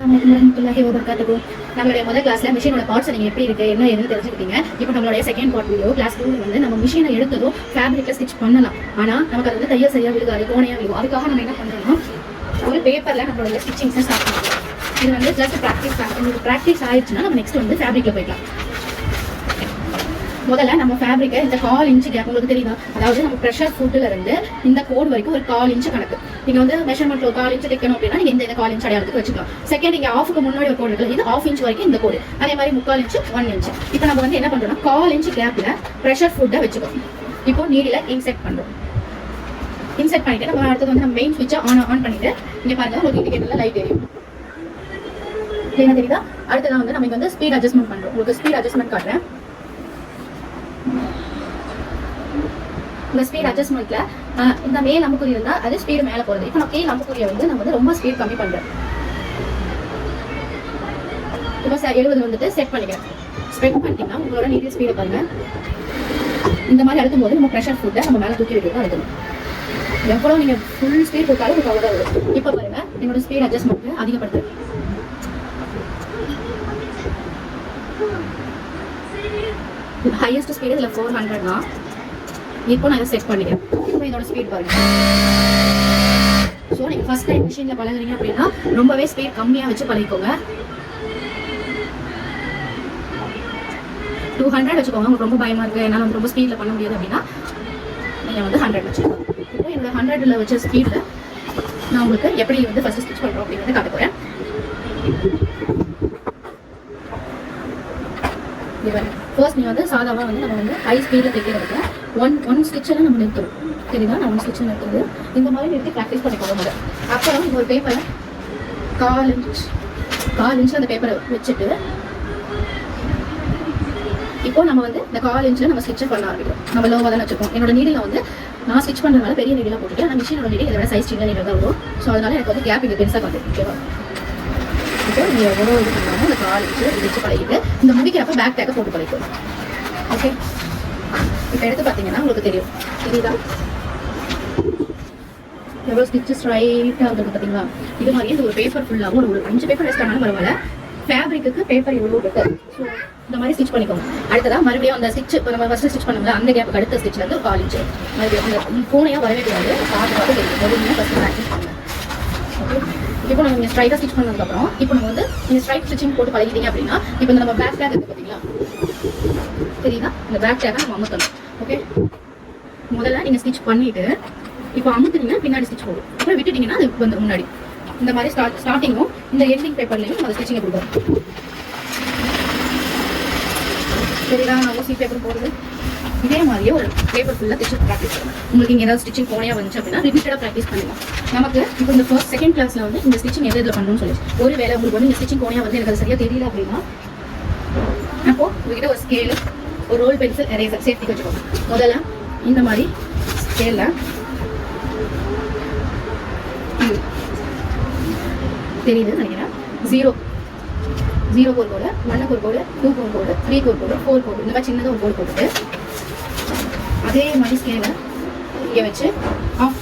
நம்மளுடைய முதல் கிளாஸ்ல மிஷினோட பார்ட்ஸ் நீங்க எப்படி இருக்கு என்ன ஏதுன்னு தெரிஞ்சுக்கிட்டீங்க. இப்போ நம்மளுடைய செகண்ட் பார்ட் வீடியோ கிளாஸ் 2 வந்து நம்ம மிஷினை எடுத்ததும் ஃபேப்ரிக்ல ஸ்டிச் பண்ணலாம். ஆனா நமக்கு அது வந்து தையல் சரியா விழுகாது, கோணையா விழுகும். அதுக்காக நம்ம என்ன பண்றோம்னா ஒரு பேப்பர்ல நம்மளுடைய ஸ்டிச்சிங்ஸ் ஸ்டார்ட் பண்ணுவோம். இது வந்து ஜஸ்ட் ப்ராக்டிஸ் தான். உங்களுக்கு ப்ராக்டிஸ் ஆயிடுச்சுன்னா நம்ம நெக்ஸ்ட் வந்து ஃபேப்ரிக்ல போய்க்கலாம். முதல்ல நம்ம ஃபேப்ரிக்கை இந்த 1/4 இன்ச் கேப் உங்களுக்கு தெரியுதா, அதாவது நம்ம ப்ரெஷர் ஃபுட்ல இருந்து இந்த கோட் வரைக்கும் ஒரு 1/4 இன்ச் கணக்கு. நீங்க வந்து மெஷர்மெண்ட் ஒரு 1/4 இன்ச் தைக்கணும் அப்படின்னா நீங்க இந்த 1/4 இன்ச் அடையாளத்துக்கு வச்சுக்கலாம். செகண்ட் இங்க ஆஃப்க்கு முன்னாடி ஒரு கோடு இருக்கு, இது 1/2 இன்ச் வரைக்கும் இந்த கோடு. அதே மாதிரி 3/4 இன்ச் 1 இன்ச். இப்போ நம்ம வந்து என்ன பண்றோம்னா 1/4 இன்ச் கேப்ல ப்ரெஷர் ஃபுட்டை வச்சுக்கோம். இப்போ நீடில இன்செர்ட் பண்றோம். இன்செர்ட் பண்ணிட்டு நம்ம அடுத்து வந்து நம்ம மெயின் ஸ்விட்சை ஆன் பண்ணிட்டு இங்க பாருங்க ஒரு இண்டிகேட்டர்ல லைட் எரியும். என்ன தெரியுதா? அடுத்து வந்து நம்ம இங்க வந்து ஸ்பீட் அட்ஜஸ்ட்மெண்ட் பண்றோம். உங்களுக்கு ஸ்பீட் அட்ஜஸ்ட்மெண்ட் காட்டுறேன். இந்த ஸ்பீட் அட்ஜஸ்ட்மெண்ட்ல இந்த மேல் அம்புக்குறி இருந்தா அது ஸ்பீடு மேல போறது. இப்போ நான் கீழ் அம்புக்குறியை வந்து நம்ம வந்து ரொம்ப ஸ்பீட் கம்மி பண்றேன். இப்போ 70 வந்துட்டு செட் பண்ணிக்கிறேன். செட் பண்ணிட்டீங்கன்னா உங்களோட நீடில் ஸ்பீடை பாருங்க. இந்த மாதிரி அழுத்தும் போது நம்ம ப்ரெஷர் ஃபுட்டை நம்ம மேல தூக்கி விட்டு அழுத்தணும். எவ்வளவு நீங்க ஃபுல் ஸ்பீட் கொடுத்தாலும் உங்களுக்கு அவ்வளோ வரும். இப்போ பாருங்க என்னோட ஸ்பீட் அட்ஜஸ்ட்மெண்ட் அதிகப்படுத்து. ஹையஸ்ட் ஸ்பீடு இதில் 400 தான். இப்போ நான் இதை செட் பண்ணிக்கிறேன். இப்போ இதோட ஸ்பீட் பாருங்க. ஸோ நீங்கள் ஃபர்ஸ்ட் டைம் மிஷினில் பழகுறீங்க அப்படின்னா ரொம்பவே ஸ்பீட் கம்மியாக வச்சு பழகிக்கோங்க. 200 வச்சுக்கோங்க. உங்களுக்கு ரொம்ப பயமாக இருக்குது, என்னால் வந்து ரொம்ப ஸ்பீடில் பண்ண முடியாது அப்படின்னா நீங்கள் வந்து 100 வச்சுக்கோங்க. இப்போ என்னோட 100ல் வச்ச ஸ்பீடில் நான் உங்களுக்கு எப்படி வந்து ஃபர்ஸ்ட் ஸ்டிச் பண்ணுறோம் அப்படிங்கிறத காட்ட போகிறேன். ஃபர்ஸ்ட் நீங்கள் வந்து சாதாவாக வந்து நம்ம வந்து ஹை ஸ்பீடில் தைக்கிறதுக்கு ஒன் ஸ்டிச்சில் நம்ம நிறுத்துறோம். சரிங்களா? நான் 1 ஸ்டிச்சில் நிறுத்துறது இந்த மாதிரி நிறுத்தி ப்ராக்டிஸ் பண்ணிக்கோங்க முதல்ல. அப்புறம் இந்த ஒரு பேப்பரை 1/4 இன்ச் அந்த பேப்பரை வச்சுட்டு இப்போ நம்ம வந்து இந்த 1/4 இன்ச்சில் நம்ம ஸ்டிச்சை பண்ண ஆரம்பிக்கிறோம். நம்ம லோவாக தான் வச்சுருக்கோம். என்னோட நீடில் வந்து நான் ஸ்டிச் பண்ணுறதுனால பெரிய நீடில் போட்டுட்டு ஆனால் மிஷினோட நீடில் இதோட சைஸ் சின்ன நீடில் தான் வரும். ஸோ அதனால எனக்கு வந்து கேப் இங்கே பெருசாக காட்டு. ஓகேவா? இப்போ நீங்கள் எவ்வளோ இது பண்ணாலும் இந்த 1/4 இன்ச்சு இது வச்சு பழகிட்டு இந்த முடிக்கிறப்ப பேக் டேக்கை போட்டு பழகிக்கும். ஓகே, இப்போ எடுத்து பார்த்தீங்கன்னா உங்களுக்கு தெரியும். இதுதான் எவ்வளோ ஸ்டிச்சு ஸ்ட்ரைட்டாக வந்துருக்கு பார்த்தீங்களா? இது மாதிரியே இந்த ஒரு பேப்பர் ஃபுல்லாகவும் ஒரு 5 பேப்பர் வேஸ்ட் ஆனாலும் பரவாயில்ல. ஃபேப்ரிக்கு பேப்பர் எவ்வளோ பெட்டர். ஸோ இந்த மாதிரி ஸ்டிச் பண்ணிக்கோங்க. அடுத்ததான் மறுபடியும் அந்த ஸ்டிச் நம்ம ஃபஸ்ட்டு ஸ்டிச் பண்ணுவோம்ல அந்த கேப்புக்கு அடுத்த ஸ்டிச்சில் வந்து 1/4 இன்ச்சு மறுபடியும் அந்த பூனையாக வரவே கூடாது. பார்த்து தெரியும். ஃபஸ்ட்டு ப்ராக்டிஸ் பண்ணுங்க. ஓகே, இப்போ நம்ம நீங்கள் ஸ்ட்ரைட்டாக ஸ்டிச் பண்ணதுக்கப்புறம் இப்போ நம்ம வந்து நீங்கள் ஸ்ட்ரைட் ஸ்டிச்சிங் போட்டு பழகிட்டீங்க அப்படின்னா இப்போ இந்த நம்ம பேக் டேக் இருக்குது பார்த்தீங்களா? தெரியுதா? இந்த பேக் டேக்கை நம்ம அமுத்தணும். ஓகே, முதல்ல நீங்கள் ஸ்டிச் பண்ணிவிட்டு இப்போ அமுத்துனீங்கன்னா பின்னாடி ஸ்டிச் போடும். அப்புறம் விட்டுட்டீங்கன்னா அது வந்து முன்னாடி இந்த மாதிரி ஸ்டார்டிங்கும் இந்த எண்டிங் பேப்பர்லையும் நம்ம ஸ்டிச்சிங்கை கொடுக்குறோம். சரிதா? நான் ஊசி பேப்பர் போடுறது இதே மாதிரியே ஒரு பேப்பர் ஃபுல்லாக தைச்சு ப்ராக்டிஸ் பண்ணணும். உங்களுக்கு இங்கே ஏதாவது ஸ்டிச்சிங் கோணையாக வந்துச்சு அப்படின்னா ரிப்பீட்டடாக ப்ராக்டிஸ் பண்ணலாம். நமக்கு இப்போ இந்த செகண்ட் கிளாஸில் வந்து இந்த ஸ்டிச்சிங் எது இதில் பண்ணணும்னு சொல்லி ஒரு வேலை உங்களுக்கு வந்து இந்த ஸ்டிச்சிங் கோணையாக வந்து எனக்கு அது சரியாக தெரியல அப்படின்னா அப்போ உங்ககிட்ட ஒரு ஸ்கேலு ஒரு ரோல் பென்சில் எரேசர் சேஃப்டிக்கு வச்சுக்கோங்க. முதல்ல இந்த மாதிரி ஸ்கேலில் தெரியுதுன்னு நினைக்கிறேன். 0 ஒரு கோடு, 1 ஒரு கோடு, 2 ஒரு கோடு, 3 ஒரு கோடு, 4 கோடு, இந்த மாதிரி சின்னதாக ஒரு கோடு போட்டுட்டு அதே மாதிரி ஸ்கேலை இங்கே வச்சு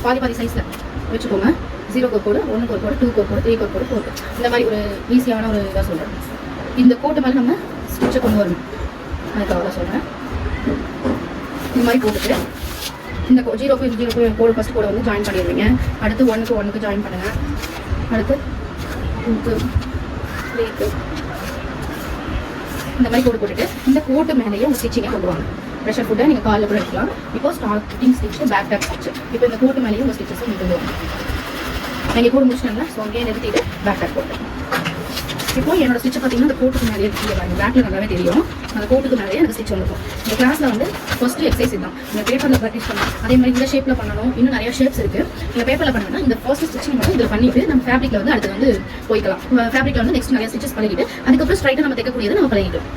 பாதி சைஸில் வச்சுக்கோங்க. 0 ஒரு கோடு, 1 ஒரு கோடு, 2 ஒரு கோடு, 3 ஒரு கோடு, 4 இந்த மாதிரி ஒரு ஈஸியான ஒரு இதாக சொல்கிறேன். இந்த கோட்டு மாதிரி நம்ம ஸ்டிச்சை கொண்டு வரணும். அதுக்காக தான் சொல்கிறேன். இந்த மாதிரி போட்டுட்டு இந்த 0க்கு கோடு ஃபஸ்ட் கோடை வந்து ஜாயின் பண்ணிடுவீங்க. அடுத்து 1க்கு ஜாயின் பண்ணுங்கள். அடுத்து 2க்கு 3க்கு இந்த மாதிரி கோடு போட்டுட்டு இந்த கோட்டு மேலேயே உங்கள் ஸ்டிச்சிங்கை கொண்டு வாங்க. ப்ரெஷர் ஃபுட்டை நீங்கள் காலில் கூட எடுக்கலாம். இப்போ starting stitch back tack stitch. இப்போ இந்த கோட்டு மேலேயே உங்கள் ஸ்டிச்சஸும் நீங்கள் கொண்டு வாங்க. நீங்கள் கூட முடிச்சிட்டாங்களா? ஸோ அங்கேயே நிறுத்திட்டு பேக் டேக் போட்டு இப்போ என்னோட ஸ்டிச்சை பார்த்தீங்கன்னா அந்த கோட்டுக்கு மேலேயே பாருங்க. பேக்கில் நல்லாவே தெரியும். அந்த கோட்டுக்கு மேலேயே எனக்கு ஸ்டிச் வந்துருக்கும். இந்த கிளாஸில் வந்து ஃபர்ஸ்ட் எக்ஸசைஸ் இதுதான். இந்த பேப்பரில் ப்ராக்டிஸ் பண்ணணும். அதே மாதிரி இந்த ஷேப்பில் பண்ணணும். இன்னும் நிறைய ஷேப்ஸ் இருக்குது. இந்த பேப்பரில் பண்ணணும்னா இந்த ஃபர்ஸ்ட் ஸ்டிச்சிங் மட்டும் இதில் பண்ணிவிட்டு நம்ம ஃபேப்ரிக்கில் வந்து அடுத்து வந்து போய்க்கலாம். ஃபேப்ரிக்கில் வந்து நெக்ஸ்ட் நிறைய ஸ்டிச்சஸ் பழகிட்டு அதுக்கப்புறம் ஸ்ட்ரைட்டாக நம்ம தைக்கக்கூடியது நம்ம பழகிட்டோம்.